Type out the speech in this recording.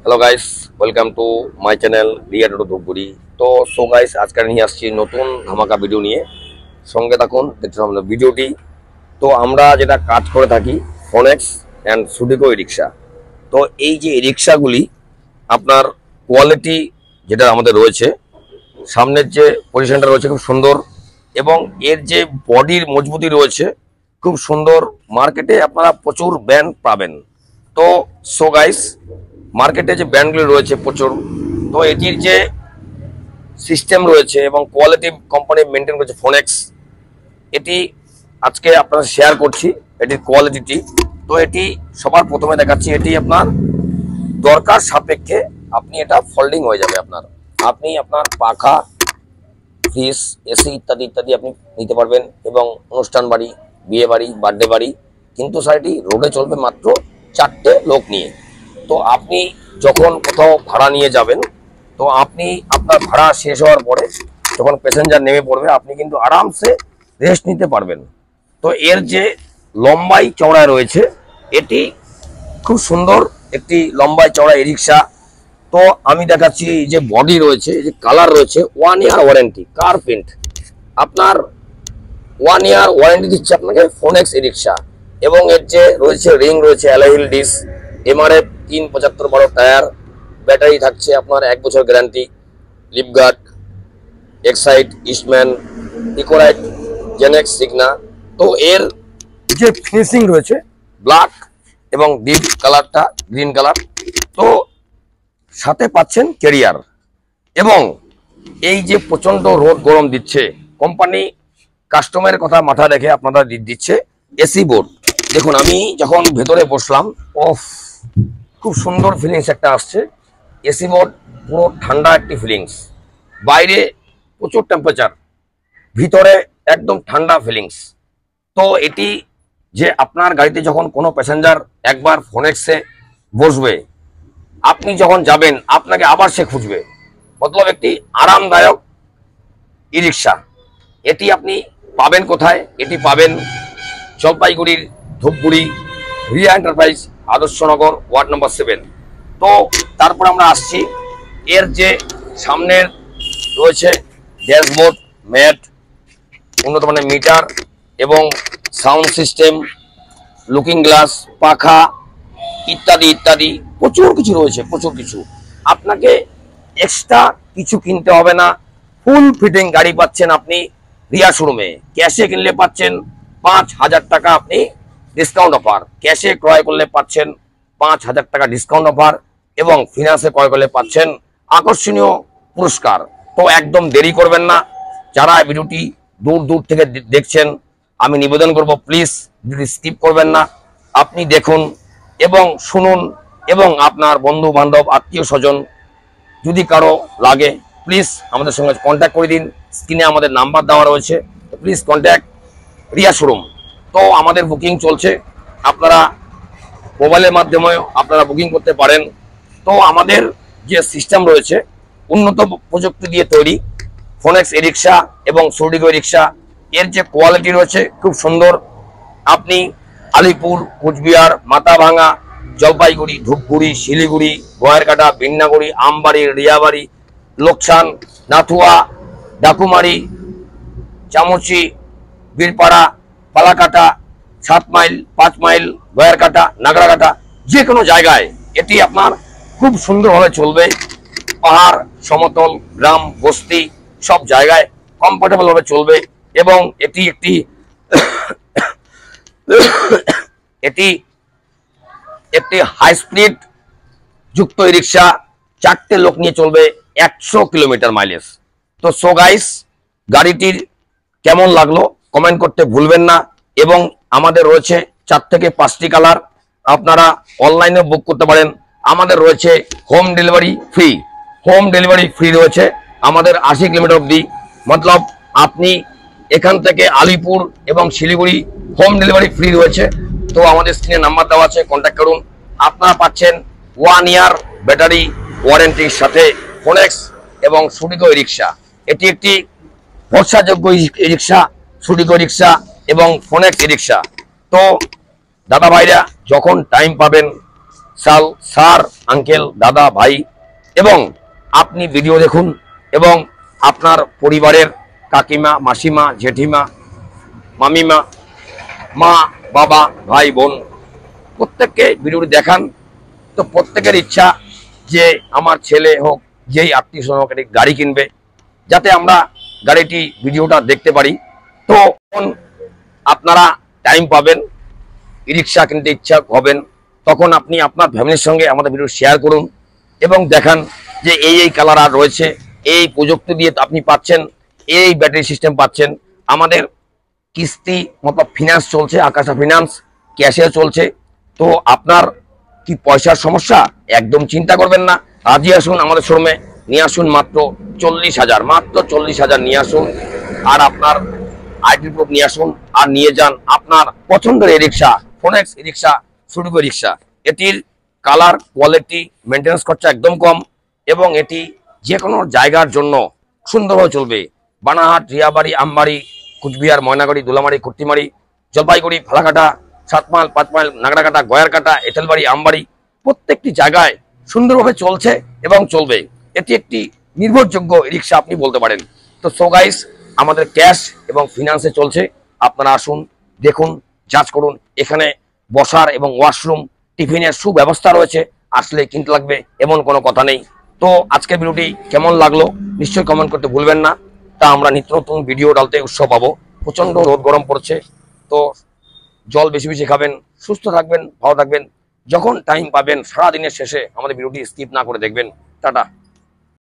Hello guys, welcome to my channel Riya Toto Dhupguri. তো guys, আজকে নিয়ে আসছি নতুন ধামাকা ভিডিও নিয়ে। সঙ্গে থাকুন, দেখতে আমাদের ভিডিওটি। তো আমরা যেটা কাজ করে থাকি ফোনেক্স অ্যান্ড সুডিকো রিক্সা। তো এই যে রিক্সাগুলি আপনার কোয়ালিটি যেটা আমাদের রয়েছে, সামনের যে পজিশনটা রয়েছে খুব সুন্দর, এবং এর যে বডির মজবুতি রয়েছে খুব সুন্দর। মার্কেটে আপনারা প্রচুর ব্র্যান্ড পাবেন। তো গাইস, মার্কেটে যে ব্র্যান্ডগুলি রয়েছে প্রচুর, তো এটির যে সিস্টেম রয়েছে এবং কোয়ালিটি কোম্পানি মেনটেন করেছে ফোনেক্স, এটি আজকে আপনারা শেয়ার করছি এটির কোয়ালিটিটি। তো এটি সবার প্রথমে দেখাচ্ছি, এটি আপনার দরকার সাপেক্ষে আপনি এটা ফোল্ডিং হয়ে যাবে। আপনি আপনার পাখা, ফ্রিজ, এসি ইত্যাদি ইত্যাদি আপনি নিতে পারবেন, এবং অনুষ্ঠান বাড়ি, বিয়ে বাড়ি, বার্থডে বাড়ি। কিন্তু স্যার এটি রোডে চলবে মাত্র 4টে লোক নিয়ে। তো আপনি যখন কোথাও ভাড়া নিয়ে যাবেন, তো আপনি আপনার ভাড়া শেষ হওয়ার পরে যখন প্যাসেঞ্জার নেমে পড়বে, আপনি কিন্তু আরামসে রেস্ট নিতে পারবেন। তো এর যে লম্বাই চওড়ায় রয়েছে, এটি খুব সুন্দর একটি লম্বাই চওড়া ই রিক্সা। তো আমি দেখাচ্ছি এই যে বডি রয়েছে, এই যে কালার রয়েছে, 1 ইয়ার ওয়ারেন্টি, কার প্রিন্ট। আপনার 1 ইয়ার ওয়ারেন্টি দিচ্ছে আপনাকে ফোনেক্স ই রিক্সা। এবং এর যে রয়েছে রিং রয়েছে, alloy disc, MRF 375 tyre, battery থাকছে আপনার 1 বছর guarantee, Lipguard, Exide, Eastman, Ecorite, Genex, Signa. তো এর যে ফিনিশিং রয়েছে ব্ল্যাক এবং ডিপ কালারটা গ্রিন কালার। তো সাথে পাচ্ছেন ক্যারিয়ার। এবং এই যে প্রচন্ড রোদ গরম দিচ্ছে, কোম্পানি কাস্টমারের কথা মাথা রেখে আপনারা দিচ্ছে এসি বোর্ড। দেখুন, আমি যখন ভেতরে বসলাম, খুব সুন্দর ফিলিংস একটা আসছে। এসি বোর্ড পুরো ঠান্ডা একটি ফিলিংস, বাইরে প্রচুর টেম্পারেচার, ভিতরে একদম ঠান্ডা ফিলিংস। তো এটি যে আপনার গাড়িতে যখন কোনো প্যাসেঞ্জার একবার ফোনেক্সে বসবে, আপনি যখন যাবেন আপনাকে আবার সে খুঁজবে। মতলব একটি আরামদায়ক ই রিক্সা। এটি আপনি পাবেন কোথায়? এটি পাবেন জলপাইগুড়ির Dhupguri Riya enterprise, Adarsh Nagar, ward number 7। তো তারপর আমরা আসছি, এর যে সামনের রয়েছে ড্যাশবোর্ড, ম্যাট, উন্নত মানের মিটার এবং সাউন্ড সিস্টেম, লুকিং গ্লাস, পাখা ইত্যাদি ইত্যাদি প্রচুর কিছু রয়েছে, প্রচুর কিছু। আপনাকে এক্সট্রা কিছু কিনতে হবে না। ফুল ফিটিং গাড়ি পাচ্ছেন আপনি রিয়া শোরুমে। ক্যাশে কিনলে পাচ্ছেন 5,000 টাকা আপনি ডিসকাউন্ট অফার, ক্যাশে ক্রয় করলে পাচ্ছেন 5,000 টাকা ডিসকাউন্ট অফার, এবং ফিনান্সে ক্রয় করলে পাচ্ছেন আকর্ষণীয় পুরস্কার। তো একদম দেরি করবেন না। যারা ভিডিওটি দূর দূর থেকে দেখছেন, আমি নিবেদন করব প্লিজ ভিডিওটি স্কিপ করবেন না। আপনি দেখুন এবং শুনুন, এবং আপনার বন্ধু বান্ধব, আত্মীয় স্বজন যদি কারো লাগে, প্লিজ আমাদের সঙ্গে কন্ট্যাক্ট করে দিন। স্ক্রিনে আমাদের নাম্বার দেওয়া রয়েছে, প্লিজ কন্ট্যাক্ট রিয়া শোরুম। তো আমাদের বুকিং চলছে, আপনারা মোবাইলের মাধ্যমেও আপনারা বুকিং করতে পারেন। তো আমাদের যে সিস্টেম রয়েছে উন্নত প্রযুক্তি দিয়ে তৈরি ফোনেক্স ই রিক্সা এবং সুডিকো রিক্সা। এর যে কোয়ালিটি রয়েছে খুব সুন্দর। আপনি আলিপুর, কুচবিহার, মাথাভাঙা, জলপাইগুড়ি, ধূপগুড়ি, শিলিগুড়ি, গয়েরকাটা, বিন্নাগুড়ি, আমবাড়ি, রিয়াবাড়ি, লোকসান, নাথুয়া, ডাকুমারি, চামচি, বীরপাড়া, পালাকাটা, 7 মাইল, 5 মাইল, গয়েরকাটা, নাগরাকাটা, যে কোনো জায়গায় এটি আপনার খুব সুন্দরভাবে চলবে। পাহাড়, সমতল, গ্রাম, বস্তি সব জায়গায় কমফোর্টেবল ভাবে চলবে। এবং এটি একটি হাই স্পিড যুক্ত ই রিক্সা, 4টে লোক নিয়ে চলবে 100 কিলোমিটার মাইলেজ। তো গাইস, গাড়িটির কেমন লাগলো কমেন্ট করতে ভুলবেন না। এবং আমাদের রয়েছে 4 থেকে 5টি কালার, আপনারা অনলাইনে বুক করতে পারেন। আমাদের রয়েছে home delivery free, home delivery free রয়েছে আমাদের 80 কিলোমিটার অবধি। মতলব আপনি এখান থেকে আলিপুর এবং শিলিগুড়ি হোম ডেলিভারি ফ্রি রয়েছে। তো আমাদের স্ক্রিনে নাম্বার দেওয়া আছে, কন্ট্যাক্ট করুন। আপনারা পাচ্ছেন 1 ইয়ার ব্যাটারি ওয়ারেন্টির সাথে ফোনেক্স এবং সুডিকো রিক্সা। এটি একটি ভরসাযোগ্য ই রিক্সা, সুডিকো রিক্সা এবং ফোনেক্স ই রিক্সা। তো দাদা ভাইরা যখন টাইম পাবেন সাল স্যার, আঙ্কেল, দাদা, ভাই, এবং আপনি ভিডিও দেখুন এবং আপনার পরিবারের কাকিমা, মাসিমা, জেঠিমা, মামিমা, মা, বাবা, ভাই, বোন প্রত্যেককে ভিডিওটি দেখান। তো প্রত্যেকের ইচ্ছা যে আমার ছেলে হোক, যেই আত্মীয় স্বজন হোক, একটি গাড়ি কিনবে, যাতে আমরা গাড়িটি ভিডিওটা দেখতে পারি। তো আপনারা টাইম পাবেন, ই রিক্সা কিনতে ইচ্ছা হবেন, তখন আপনি আপনার ফ্যামিলির সঙ্গে আমাদের ভিডিও শেয়ার করুন এবং দেখান যে এই কালার আর রয়েছে, এই প্রযুক্তি দিয়ে আপনি পাচ্ছেন, এই ব্যাটারি সিস্টেম পাচ্ছেন। আমাদের কিস্তি মতলব ফিনান্স চলছে, আকাশা ফিনান্স, ক্যাশে চলছে। তো আপনার কি পয়সার সমস্যা, একদম চিন্তা করবেন না, আজই আসুন আমাদের শোরুমে, নিয়ে আসুন মাত্র 40,000, মাত্র 40,000 নিয়ে আসুন। আর আপনার আইডি প্রুফ নিয়ে আসুন আর নিয়ে যান আপনার পছন্দের ই রিক্সা, ফোনেক্স ই রিক্সা, সুডুকো রিক্সা। এটির কালার, কোয়ালিটি, মেনটেন্যান্স খরচা একদম কম এবং এটি যে কোনো জায়গার জন্য সুন্দরভাবে চলবে। বানাহাট, রিয়াবাড়ি, আমবাড়ি, কুচবিহার, ময়নাগুড়ি, দুলামারি, কুর্তিমারি, জলপাইগুড়ি, ফালাকাটা, 7 মাইল, 5 মাইল, নাগরাকাটা, গয়ারকাটা, এঁটেলবাড়ি, আমবাড়ি প্রত্যেকটি জায়গায় সুন্দরভাবে চলছে এবং চলবে। এটি একটি নির্ভরযোগ্য রিক্সা আপনি বলতে পারেন। তো সো গাইস, আমাদের ক্যাশ এবং ফিনান্সে চলছে, আপনারা আসুন, দেখুন, যাচ করুন। এখানে বসার এবং ওয়াশরুম, টিফিনের সুব্যবস্থা রয়েছে, আসলে কিনতে লাগবে এমন কোনো কথা নেই। তো আজকের ভিডিওটি কেমন লাগলো নিশ্চয়ই কমেন্ট করতে ভুলবেন না। তা আমরা নিত্য নতুন ভিডিও ডালতে উৎসাহ পাবো। প্রচন্ড রোদ গরম পড়ছে, তো জল বেশি বেশি খাবেন, সুস্থ থাকবেন, ভালো থাকবেন। যখন টাইম পাবেন সারাদিনের শেষে আমাদের ভিডিওটি স্কিপ না করে দেখবেন। টাটা।